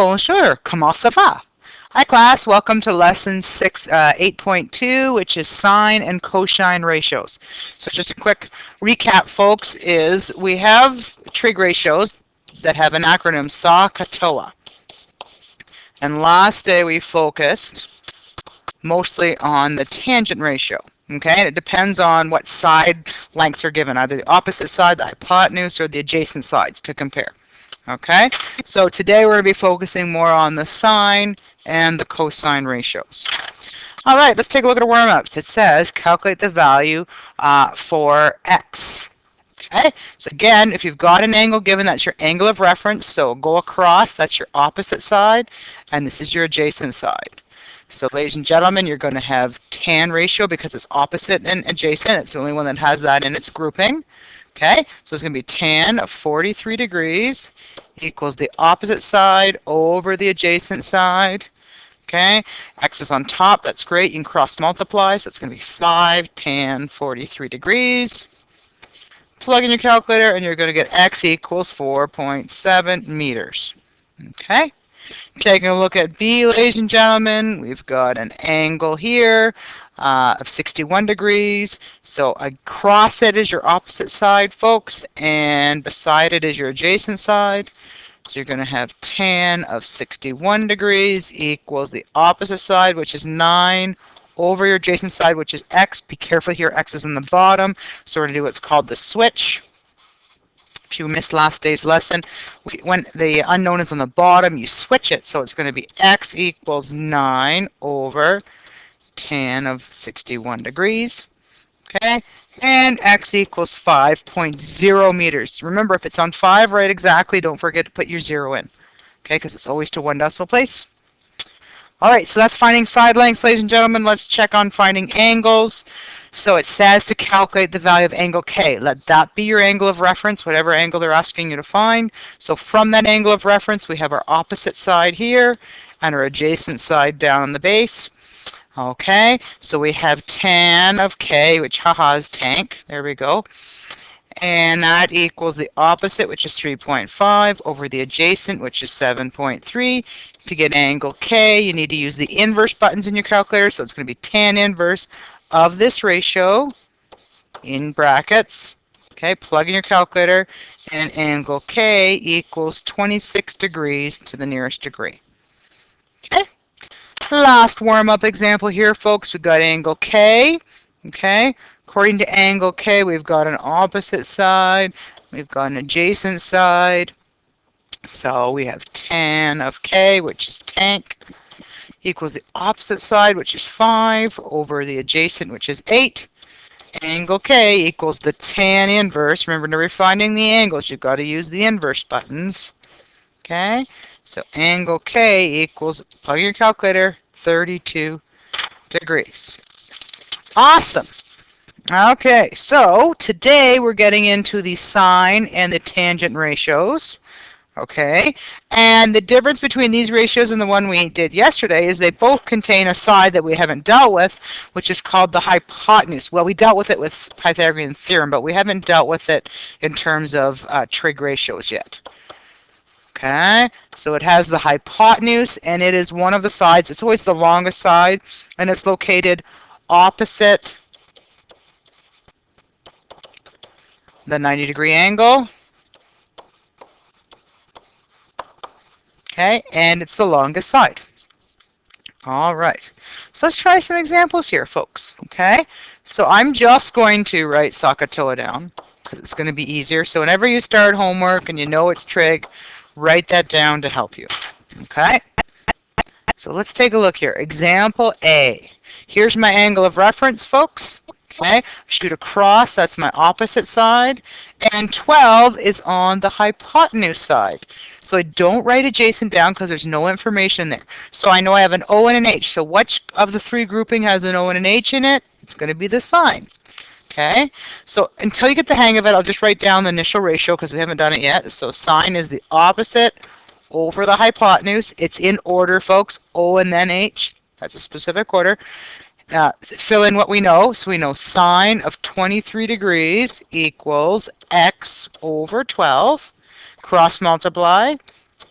bonjour, comment ça va? Hi class, welcome to lesson 8.2, which is sine and cosine ratios. So just a quick recap, folks, is we have trig ratios that have an acronym SOH-CAHTOA. And last day we focused mostly on the tangent ratio. Okay, and it depends on what side lengths are given, either the opposite side, the hypotenuse, or the adjacent sides to compare. Okay, so today we're going to be focusing more on the sine and the cosine ratios. All right, let's take a look at our warm-ups. It says calculate the value for x. Okay, so again, if you've got an angle given, that's your angle of reference. So go across, that's your opposite side, and this is your adjacent side. So ladies and gentlemen, you're going to have tan ratio because it's opposite and adjacent. It's the only one that has that in its grouping. Okay, so it's going to be tan of 43 degrees equals the opposite side over the adjacent side. Okay, x is on top. That's great. You can cross multiply. So it's going to be 5 tan 43 degrees. Plug in your calculator and you're going to get x equals 4.7 meters. Okay. Taking a look at B, ladies and gentlemen, we've got an angle here of 61 degrees. So across it is your opposite side, folks, and beside it is your adjacent side. So you're going to have tan of 61 degrees equals the opposite side, which is 9, over your adjacent side, which is x. Be careful here, x is in the bottom. So we're going to do what's called the switch. If you missed last day's lesson, when the unknown is on the bottom, you switch it. So it's going to be x equals 9 over tan of 61 degrees. Okay, and x equals 5.0 meters. Remember, if it's on 5, write exactly. Don't forget to put your 0 in. Okay, because it's always to one decimal place. All right, so that's finding side lengths, ladies and gentlemen. Let's check on finding angles. So it says to calculate the value of angle K. Let that be your angle of reference, whatever angle they're asking you to find. So from that angle of reference, we have our opposite side here and our adjacent side down on the base. Okay, so we have tan of K, which haha is tank. There we go. And that equals the opposite, which is 3.5, over the adjacent, which is 7.3. To get angle K, you need to use the inverse buttons in your calculator. So it's going to be tan inverse of this ratio in brackets. Okay, plug in your calculator, and angle K equals 26 degrees to the nearest degree. Okay, last warm-up example here, folks. We've got angle K. Okay, according to angle K, we've got an opposite side, we've got an adjacent side. So we have tan of K, which is tank, equals the opposite side, which is 5, over the adjacent, which is 8. Angle K equals the tan inverse. Remember, when we're finding the angles, you've got to use the inverse buttons. Okay, so angle K equals, plug in your calculator, 32 degrees. Awesome. Okay, so today we're getting into the sine and the tangent ratios. Okay, and the difference between these ratios and the one we did yesterday is they both contain a side that we haven't dealt with, which is called the hypotenuse. Well, we dealt with it with Pythagorean theorem, but we haven't dealt with it in terms of trig ratios yet. Okay, so it has the hypotenuse, and it is one of the sides. It's always the longest side, and it's located opposite the 90-degree angle. Okay, and it's the longest side. All right, so let's try some examples here, folks. Okay, so I'm just going to write SOH-CAHTOA down because it's going to be easier. So whenever you start homework and you know it's trig, write that down to help you. Okay, so let's take a look here. Example A. Here's my angle of reference, folks. Okay, shoot across, that's my opposite side, and 12 is on the hypotenuse side. So I don't write adjacent down because there's no information there. So I know I have an O and an H. So which of the three grouping has an O and an H in it? It's going to be the sine. Okay, so until you get the hang of it, I'll just write down the initial ratio because we haven't done it yet. So sine is the opposite over the hypotenuse. It's in order, folks, O and then H. That's a specific order. Fill in what we know. So we know sine of 23 degrees equals x over 12. Cross multiply.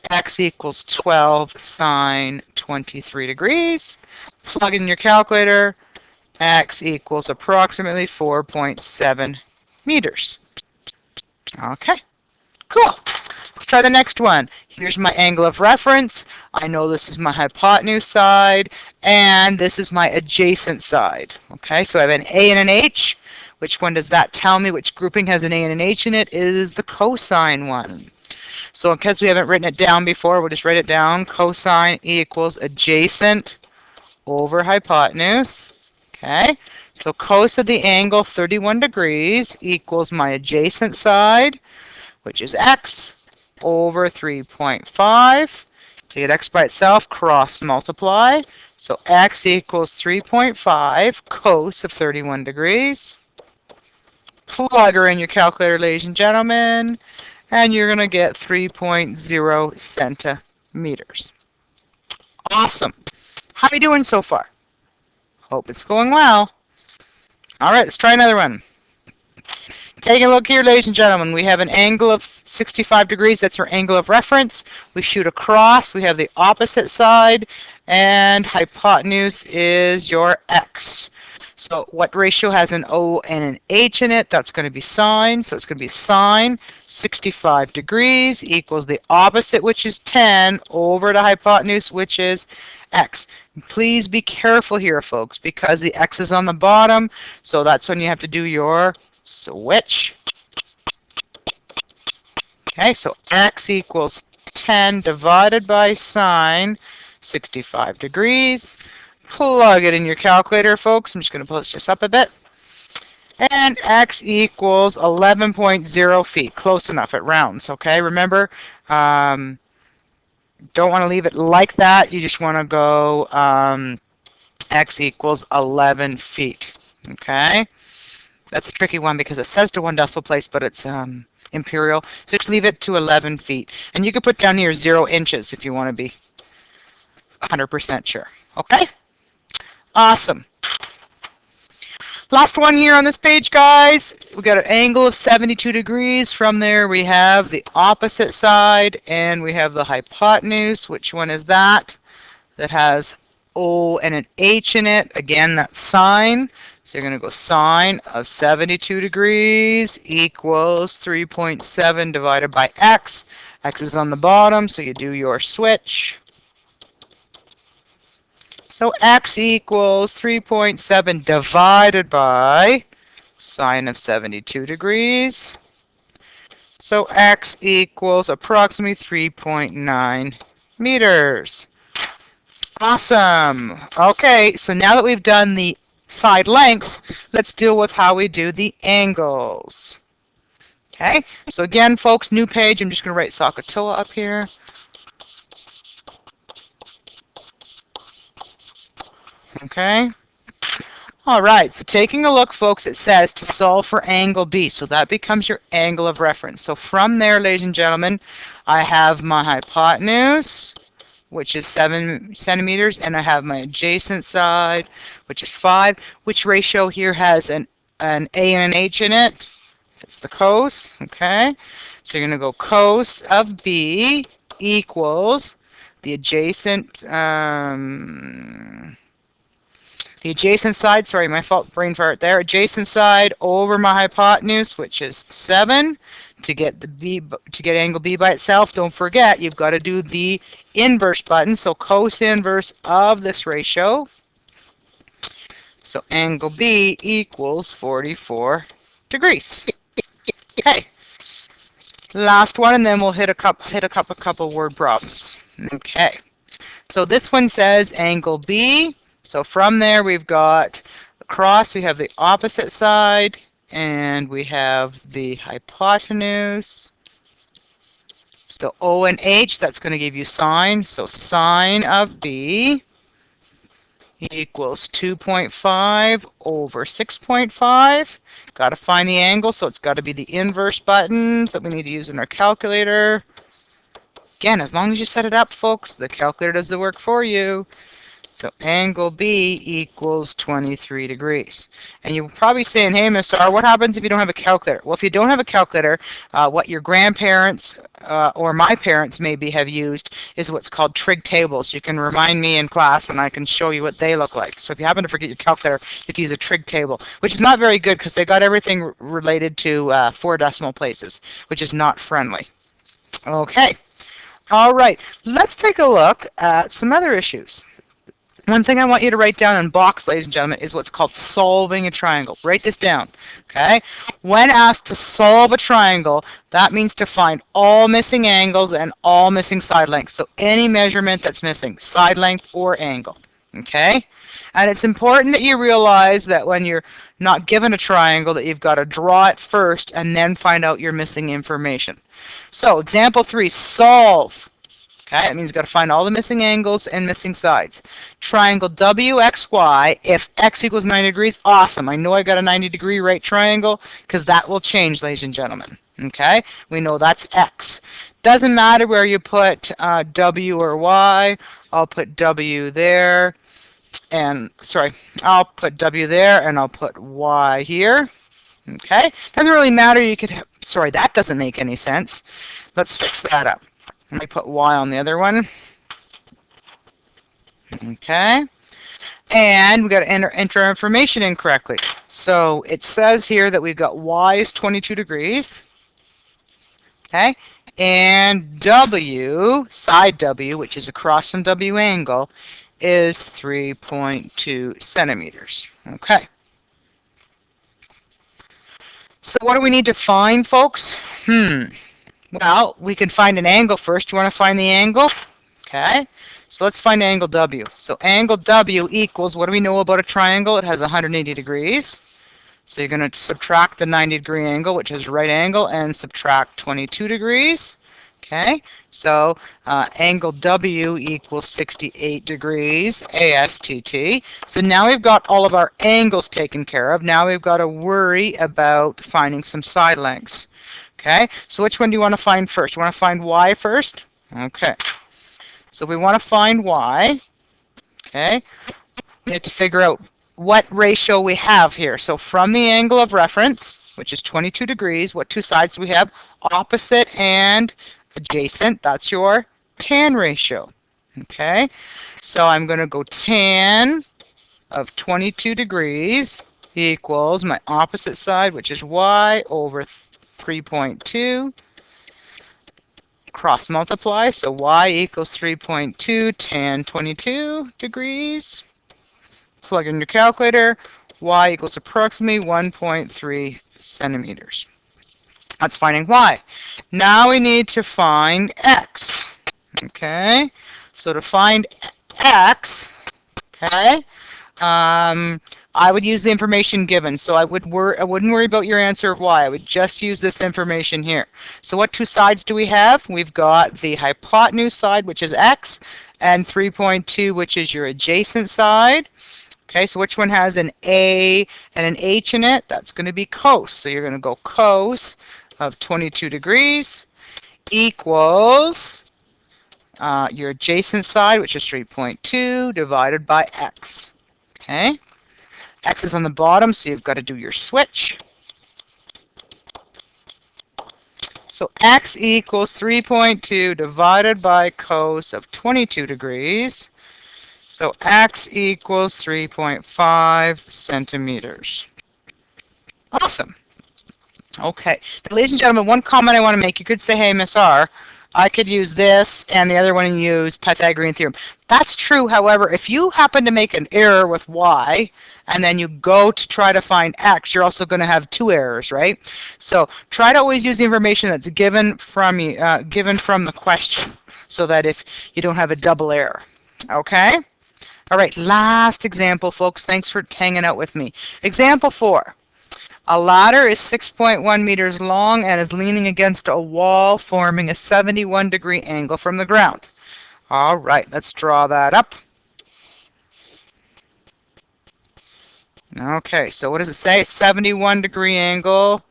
x equals 12 sine 23 degrees. Plug in your calculator. X equals approximately 4.7 meters. Okay, cool. Let's try the next one. Here's my angle of reference. I know this is my hypotenuse side, and this is my adjacent side. Okay, so I have an A and an H. Which one does that tell me? Which grouping has an A and an H in it? It is the cosine one. So because we haven't written it down before, we'll just write it down. Cosine equals adjacent over hypotenuse. Okay, so cos of the angle 31 degrees equals my adjacent side, which is x, over 3.5. To get x by itself, cross multiply. So x equals 3.5 cos of 31 degrees. Plug her in your calculator, ladies and gentlemen, and you're going to get 3.0 centimeters. Awesome. How are you doing so far? Hope it's going well. All right, let's try another one. Take a look here, ladies and gentlemen. We have an angle of 65 degrees. That's our angle of reference. We shoot across. We have the opposite side, and hypotenuse is your x. So what ratio has an O and an H in it? That's going to be sine. So it's going to be sine 65 degrees equals the opposite, which is 10, over the hypotenuse, which is x. Please be careful here, folks, because the x is on the bottom. So that's when you have to do your switch. Okay, so x equals 10 divided by sine 65 degrees. Plug it in your calculator, folks. I'm just going to post this up a bit. And x equals 11.0 feet. Close enough. It rounds, okay? Remember, don't want to leave it like that. You just want to go x equals 11 feet, okay? That's a tricky one because it says to one decimal place, but it's imperial. So just leave it to 11 feet. And you can put down here 0 inches if you want to be 100% sure, okay? Awesome. Last one here on this page, guys. We got an angle of 72 degrees. From there, we have the opposite side, and we have the hypotenuse. Which one is that? That has O and an H in it. Again, that's sine. So you're going to go sine of 72 degrees equals 3.7 divided by x. X is on the bottom, so you do your switch. So x equals 3.7 divided by sine of 72 degrees. So x equals approximately 3.9 meters. Awesome. Okay, so now that we've done the side lengths, let's deal with how we do the angles. Okay, so again, folks, new page. I'm just going to write SOHCAHTOA up here. Okay. All right, so taking a look, folks, it says to solve for angle B. So that becomes your angle of reference. So from there, ladies and gentlemen, I have my hypotenuse, which is 7 centimeters, and I have my adjacent side, which is 5. Which ratio here has an A and an H in it? It's the cos, okay? So you're going to go cos of B equals the adjacent side, sorry, my fault, brain fart there. Adjacent side over my hypotenuse, which is 7. To get the B, to get angle B by itself, don't forget you've got to do the inverse button. So cos inverse of this ratio. So angle B equals 44 degrees. Okay. Last one, and then we'll hit a couple word problems. Okay. So this one says angle B. So from there, we've got across, we have the opposite side, and we have the hypotenuse. So O and H, that's going to give you sine. So sine of B equals 2.5 over 6.5. Got to find the angle, so it's got to be the inverse buttons that we need to use in our calculator. Again, as long as you set it up, folks, the calculator does the work for you. So angle B equals 23 degrees. And you're probably saying, hey, Miss R, what happens if you don't have a calculator? Well, if you don't have a calculator, what your grandparents or my parents maybe have used is what's called trig tables. You can remind me in class and I can show you what they look like. So if you happen to forget your calculator, you have to use a trig table, which is not very good because they got everything related to 4 decimal places, which is not friendly. Okay. All right. Let's take a look at some other issues. One thing I want you to write down in box, ladies and gentlemen, is what's called solving a triangle. Write this down, okay? When asked to solve a triangle, that means to find all missing angles and all missing side lengths. So any measurement that's missing, side length or angle, okay? And it's important that you realize that when you're not given a triangle that you've got to draw it first and then find out your missing information. So example 3, solve. Okay, that means you've got to find all the missing angles and missing sides. Triangle WXY, if x equals 90 degrees, awesome. I know I got a 90-degree right triangle because that will change, ladies and gentlemen. Okay, we know that's x. Doesn't matter where you put W or Y. I'll put W there, and I'll put W there, and I'll put Y here. Okay, doesn't really matter. You could have, that doesn't make any sense. Let's fix that up. Let me put Y on the other one. Okay. And we got to enter our information in correctly. So it says here that we've got Y is 22 degrees. Okay. And W, side W, which is across from W angle, is 3.2 centimeters. Okay. So what do we need to find, folks? Well, we can find an angle first. Do you want to find the angle? Okay. So let's find angle W. So angle W equals, what do we know about a triangle? It has 180 degrees. So you're going to subtract the 90-degree angle, which is right angle, and subtract 22 degrees. Okay. So angle W equals 68 degrees ASTT. So now we've got all of our angles taken care of. Now we've got to worry about finding some side lengths. Okay, so which one do you want to find first? You want to find Y first? Okay, so we want to find Y. Okay, we have to figure out what ratio we have here. So from the angle of reference, which is 22 degrees, what two sides do we have? Opposite and adjacent. That's your tan ratio. Okay, so I'm going to go tan of 22 degrees equals my opposite side, which is Y, over 3.2, cross multiply, so Y equals 3.2 tan 22 degrees. Plug in your calculator. Y equals approximately 1.3 centimeters. That's finding Y. Now we need to find X. Okay, so to find X, okay, I would use the information given. So I wouldn't worry about your answer of Y. I would just use this information here. So what two sides do we have? We've got the hypotenuse side, which is X, and 3.2, which is your adjacent side. Okay, so which one has an A and an H in it? That's going to be cos. So you're going to go cos of 22 degrees equals your adjacent side, which is 3.2, divided by X. Okay, X is on the bottom, so you've got to do your switch. So X equals 3.2 divided by cos of 22 degrees. So X equals 3.5 centimeters. Awesome. Okay. Now, ladies and gentlemen, one comment I want to make. You could say, hey, Miss R, I could use this and the other one and use Pythagorean theorem. That's true. However, if you happen to make an error with Y and then you go to try to find X, you're also going to have two errors, right? So try to always use the information that's given from the question so that if you don't have a double error. Okay? All right, last example, folks. Thanks for hanging out with me. Example 4. A ladder is 6.1 meters long and is leaning against a wall, forming a 71-degree angle from the ground. All right, let's draw that up. Okay, so what does it say? 71-degree angle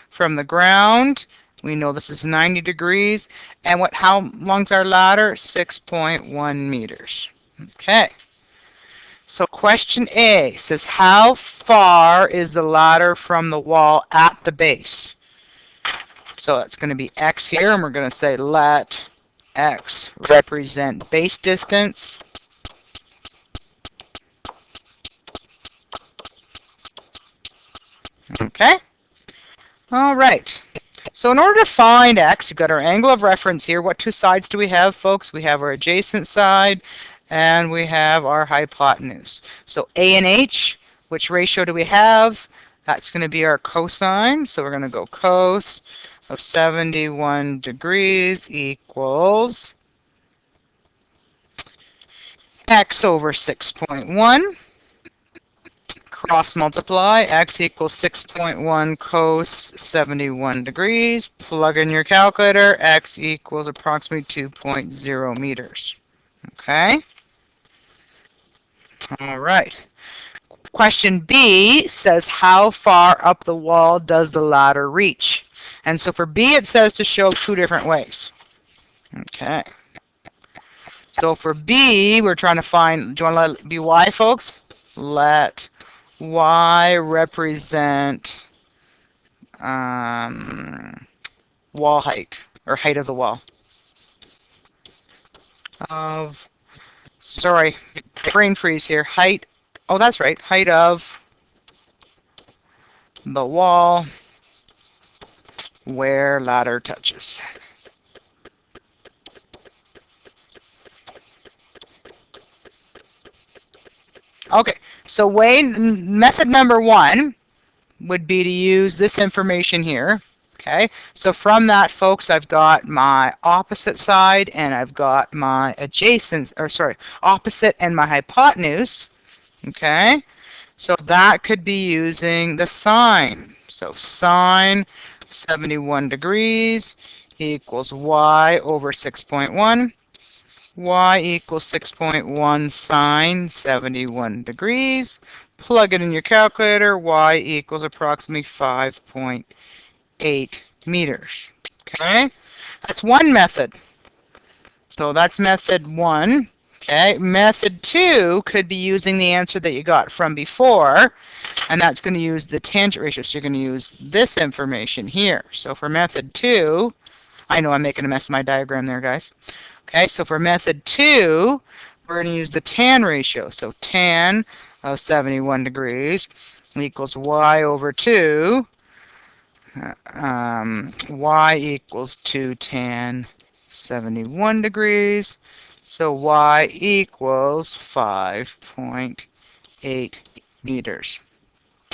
from the ground. We know this is 90 degrees. And how long's our ladder? 6.1 meters. Okay. So question A says, how far is the ladder from the wall at the base? So it's going to be x here, and we're going to say let x represent base distance. Okay. All right. So in order to find x, we've got our angle of reference here. What two sides do we have, folks? We have our adjacent side, and we have our hypotenuse. So A and H, which ratio do we have? That's going to be our cosine. So we're going to go cos of 71 degrees equals x over 6.1. Cross multiply, x equals 6.1 cos 71 degrees. Plug in your calculator, x equals approximately 2.0 meters. Okay? All right. Question B says, how far up the wall does the ladder reach? And so for B, it says to show two different ways. Okay. So for B, we're trying to find, do you want to let be y, folks? Let y represent wall height, or height of the wall. Sorry, brain freeze here. Height, oh, that's right, height of the wall where ladder touches. Okay, so method number one would be to use this information here. Okay, so from that, folks, I've got my opposite side and I've got my adjacent, or sorry, opposite and my hypotenuse. Okay, so that could be using the sine. So sine 71 degrees equals y over 6.1. Y equals 6.1 sine 71 degrees. Plug it in your calculator. Y equals approximately 5.8 meters. Okay, that's one method. So that's method one. Okay, method two could be using the answer that you got from before, and that's going to use the tangent ratio. So you're going to use this information here. So for method two, I know I'm making a mess of my diagram there, guys. Okay, so for method two, we're going to use the tan ratio. So tan of 71 degrees equals y over 2. Y equals 2 tan 71 degrees. So y equals 5.8 meters.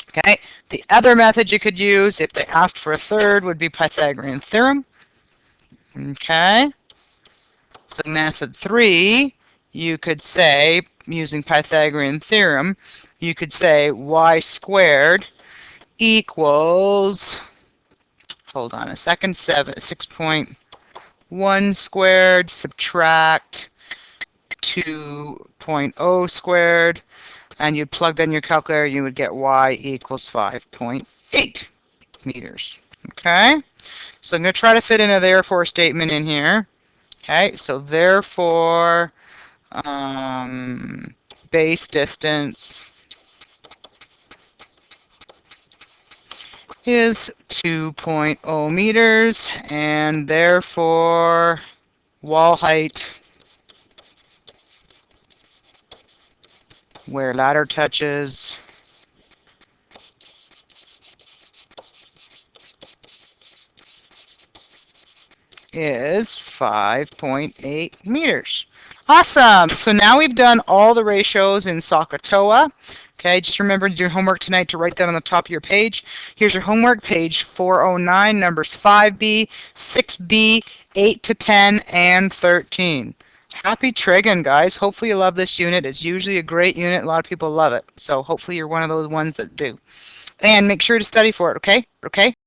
Okay, the other method you could use if they asked for a third would be Pythagorean theorem. Okay. So method three, you could say, using Pythagorean theorem, you could say y squared equals, hold on a second, 6.1 squared subtract 2.0 squared, and you'd plug that in your calculator, you would get y equals 5.8 meters. Okay? So I'm going to try to fit in a therefore statement in here. Okay, so therefore, base distance is 2.0 meters, and therefore wall height where ladder touches is 5.8 meters. Awesome. So now we've done all the ratios in SOHCAHTOA. Okay, just remember to do your homework tonight to write that on the top of your page. Here's your homework, page 409, numbers 5B, 6B, 8 to 10, and 13. Happy trigging, guys. Hopefully you love this unit. It's usually a great unit. A lot of people love it. So hopefully you're one of those ones that do. And make sure to study for it, okay? Okay?